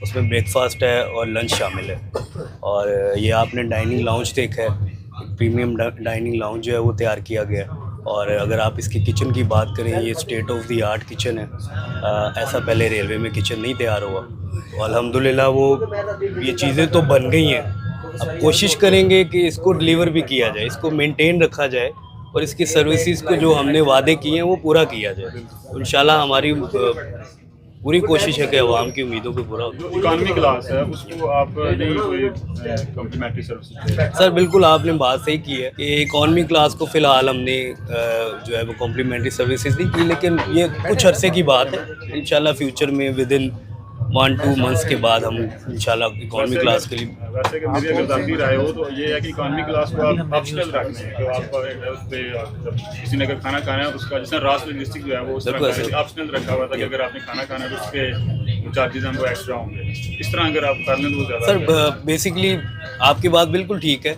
उसमें ब्रेकफास्ट है और लंच शामिल है। और ये आपने डाइनिंग लाउंज देखा है, प्रीमियम डाइनिंग लाउंज जो है वो तैयार किया गया है। और अगर आप इसकी किचन की बात करें, ये state of the art kitchen है। ऐसा पहले रेलवे में किचन नहीं तैयार हुआ, तो अल्हम्दुलिल्लाह वो ये चीज़ें तो बन गई हैं। अब कोशिश करेंगे कि इसको डिलीवर भी किया जाए, इसको मेंटेन रखा जाए और इसकी सर्विसेज को जो हमने वादे किए हैं वो पूरा किया जाए। तो इंशाल्लाह हमारी पूरी कोशिश है कि अवाम की उम्मीदों को पूरा हो। इकॉनमी क्लास है उसको आप नहीं कोई कम्प्लीमेंट्री सर्विस? सर बिल्कुल आपने बात सही की है कि इकॉनमी क्लास को फ़िलहाल हमने जो है वो कॉम्प्लीमेंट्री सर्विसेज नहीं की, लेकिन ये कुछ अरसे की बात है। इंशाल्लाह फ्यूचर में विद इन 1-2 मंथ्स के बाद हम इंशाल्लाह इकॉनमी क्लास के लिए। वैसे कि मेरी अगर जाती राय हो तो ये है कि इकॉनमी क्लास को आप ऑप्शनल रखना है कि आप उस पे जब किसी ने अगर खाना खाना है तो उसका जैसे रास लॉजिस्टिक जो है वो ऑप्शनल रखा हुआ था कि अगर आपने खाना खाना है तो उसके चार्जेस हैं वो एक्स्ट्रा होंगे। इस तरह अगर आप कर लें तो ज़्यादा। सर बेसिकली आपकी बात बिल्कुल ठीक है।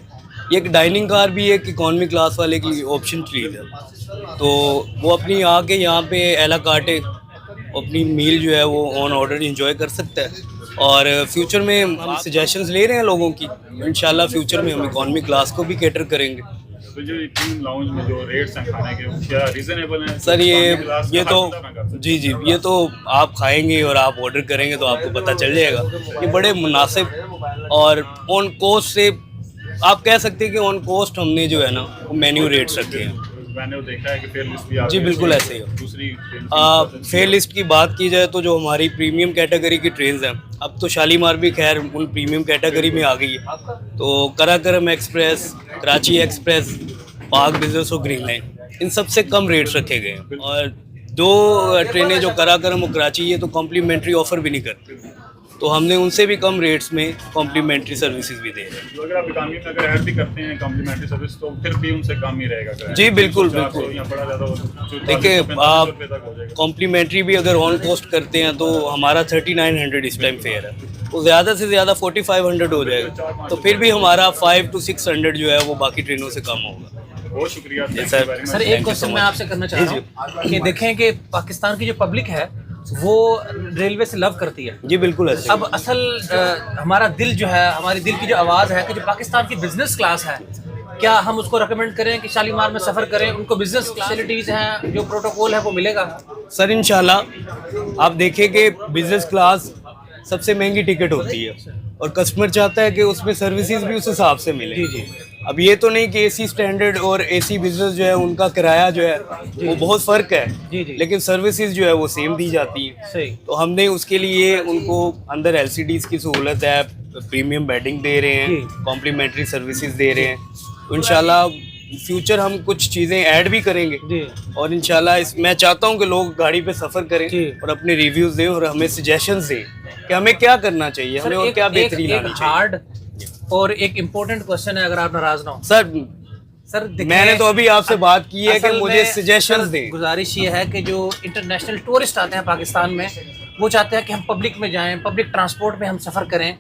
ये एक डाइनिंग कार भी एक इकॉनमी क्लास वाले की ऑप्शन चीज़ है, तो वो अपनी आके यहाँ पे एला काटे अपनी मील जो है वो ऑन ऑर्डर इंजॉय कर सकता है। और फ्यूचर में हम सजेशंस ले रहे हैं लोगों की, इंशाल्लाह फ्यूचर में हम इकॉनमी क्लास को भी कैटर करेंगे। तो जो टीम लाउंज में जो रेट्स हैं खाने के क्या रीजनेबल हैं? सर ये तो जी ये तो आप खाएंगे और आप ऑर्डर करेंगे तो आपको पता चल जाएगा। ये बड़े मुनासिब और ऑन कोस्ट से आप कह सकते हैं कि ऑन कोस्ट हमने जो है ना वो मेन्यू रेट्स रखे हैं। मैंने देखा है कि फेयर लिस्ट भी जी बिल्कुल ऐसे ही हो। दूसरी फेयर लिस्ट की बात की जाए तो जो हमारी प्रीमियम कैटेगरी की ट्रेन्स हैं, अब तो शालीमार भी खैर उन प्रीमियम कैटेगरी में आ गई है। तो कराकरम एक्सप्रेस, कराची एक्सप्रेस, पाक बिजनेस और ग्रीन लाइन, इन सबसे कम रेट्स रखे गए हैं। और दो ट्रेनें जो कराकरम और कराची, ये तो कॉम्प्लीमेंट्री ऑफ़र भी नहीं करती, तो हमने उनसे भी कम रेट्स में कॉम्प्लीमेंट्री सर्विसेज भी दे रहे हैं। तो अगर आप इकॉनमी में अगर ऐड भी करते हैं कॉम्प्लीमेंट्री सर्विस तो फिर भी उनसे कम ही रहेगा? जी बिल्कुल बिल्कुल। देखिए आप कॉम्प्लीमेंट्री भी अगर ऑन कोस्ट करते हैं तो हमारा 3900 इस टाइम फेयर है, तो ज़्यादा से ज़्यादा 4500 हो जाएगा, तो फिर भी हमारा 500 to 600 जो है वो बाकी ट्रेनों से कम होगा। बहुत शुक्रिया सर एक क्वेश्चन मैं आपसे करना चाह रहा हूँ कि देखें कि पाकिस्तान की जो पब्लिक है वो रेलवे से लव करती है। जी बिल्कुल ऐसे। अब असल हमारा दिल जो है, हमारी दिल की जो आवाज़ है कि जो पाकिस्तान की बिजनेस क्लास है, क्या हम उसको रेकमेंड करें कि शालीमार में सफ़र करें? उनको बिजनेस फैसिलिटीज़ हैं, जो प्रोटोकॉल है वो मिलेगा? सर इंशाल्लाह आप देखें कि बिजनेस क्लास सबसे महंगी टिकट होती है और कस्टमर चाहता है कि उसमें सर्विसेज भी उस हिसाब से मिले। जी जी। अब ये तो नहीं कि एसी स्टैंडर्ड और एसी बिजनेस जो है उनका किराया जो है वो बहुत फ़र्क है, जी जी, लेकिन सर्विसेज जो है वो सेम दी जाती है। सही। तो हमने उसके लिए उनको अंदर एलसीडीज़ की सहूलत है, प्रीमियम बेडिंग दे रहे हैं, कॉम्प्लीमेंट्री सर्विसेज दे रहे हैं। तो इंशाल्लाह फ्यूचर हम कुछ चीज़ें ऐड भी करेंगे जी। और इंशाल्लाह मैं चाहता हूँ कि लोग गाड़ी पे सफ़र करें और अपने रिव्यूज़ दें और हमें सजेशंस दें कि हमें क्या करना चाहिए, हमें और क्या बेहतरीन आनी चाहिए। हार्ड और एक इम्पोर्टेंट क्वेश्चन है, अगर आप नाराज ना हो सर मैंने तो अभी आपसे बात की है कि मुझे सजेशंस दें। गुजारिश ये है कि जो इंटरनेशनल टूरिस्ट आते हैं पाकिस्तान में, वो चाहते हैं कि हम पब्लिक में जाएं, पब्लिक ट्रांसपोर्ट में हम सफ़र करें।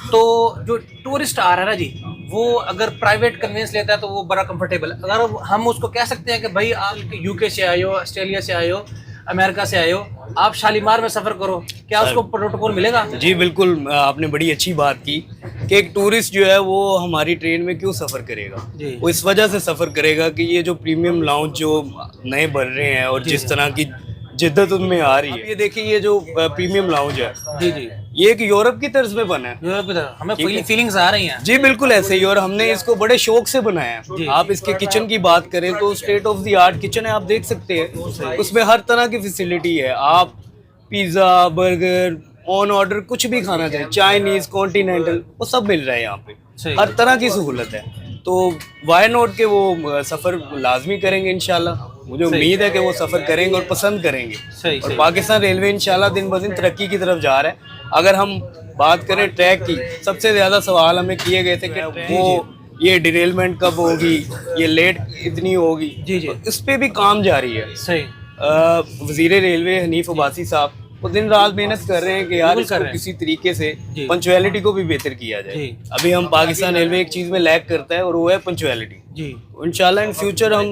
तो जो टूरिस्ट आ रहा है ना जी, वो अगर प्राइवेट कन्वेंस लेता है तो वो बड़ा कंफर्टेबल है। अगर हम उसको कह सकते हैं कि भाई आप यूके से आए हो, ऑस्ट्रेलिया से आए हो, अमेरिका से आए हो, आप शालीमार में सफ़र करो, क्या उसको प्रोटोकॉल मिलेगा? जी बिल्कुल, आपने बड़ी अच्छी बात की कि एक टूरिस्ट जो है वो हमारी ट्रेन में क्यों सफ़र करेगा। वो इस वजह से सफ़र करेगा कि ये जो प्रीमियम लाउंज जो नए बन रहे हैं और जिस तरह की जिद्दत उनमें आ रही है, ये देखिए ये जो प्रीमियम लाउंज है, जी जी, ये एक यूरोप की तर्ज में बना है। यूरोप की तरह हमें फीलिंग्स आ रही हैं। जी बिल्कुल ऐसे ही, और हमने इसको बड़े शौक से बनाया है। आप इसके किचन की बात करें तो state of the art kitchen है, आप देख सकते हैं उसमें हर तरह की फैसिलिटी है। आप पिज़्ज़ा, बर्गर, ऑन ऑर्डर कुछ भी खाना चाहें, चाइनीज़, कॉन्टिनेंटल, वो सब मिल रहा है यहाँ पे, हर तरह की सहूलत है। तो वाई नॉट के वो सफ़र लाजमी करेंगे इंशाल्लाह। मुझे उम्मीद है कि वो सफ़र करेंगे और पसंद करेंगे। और पाकिस्तान रेलवे इंशाल्लाह दिन ब दिन तरक्की की तरफ जा रहा है। अगर हम बात करें ट्रैक की, सबसे ज़्यादा सवाल हमें किए गए थे कि वो ये डिरेलमेंट कब होगी, ये लेट इतनी होगी। जी जी, इस पर भी काम जारी है। सही। वज़ीर रेलवे हनीफ अब्बासी साहब वो दिन रात मेहनत कर रहे हैं कि यार बिल्कुल कर इसको रहे हैं। किसी तरीके से जी। पंचुअलिटी को भी बेहतर किया जाए। जी। अभी हम पाकिस्तान रेलवे एक चीज में लैग करता है और वो है पंचुअलिटी। जी इंशाल्लाह इन फ्यूचर हम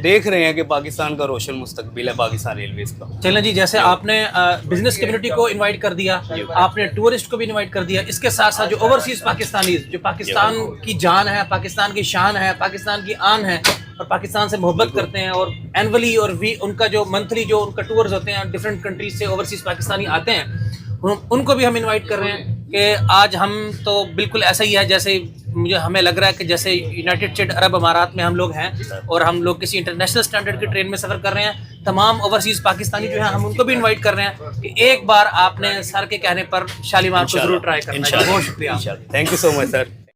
देख रहे हैं कि पाकिस्तान का रोशन मुस्तकबिल है पाकिस्तान रेलवेज का। चलें जी, जैसे आपने बिजनेस कम्युनिटी को इनवाइट कर दिया, आपने टूरिस्ट को भी इनवाइट कर दिया, इसके साथ साथ जो ओवरसीज पाकिस्तानीज जो पाकिस्तान की जान है, पाकिस्तान की शान है, पाकिस्तान की आन है और पाकिस्तान से मोहब्बत करते हैं और एनुअली और वी उनका जो मंथली जो उनका टूर्स होते हैं डिफरेंट कंट्रीज से ओवरसीज पाकिस्तानी आते हैं, उनको भी हम इनवाइट कर रहे हैं कि आज हम तो बिल्कुल ऐसा ही है जैसे मुझे हमें लग रहा है कि जैसे यूनाइटेड स्टेट अरब अमारात में हम लोग हैं और हम लोग किसी इंटरनेशनल स्टैंडर्ड की ट्रेन में सफ़र कर रहे हैं। तमाम ओवरसीज़ पाकिस्तानी जो हैं हम उनको भी इनवाइट कर रहे हैं कि एक बार आपने सर के कहने पर शालीमार को जरूर ट्राई करना है। बहुत शुक्रिया। Thank you so much sir.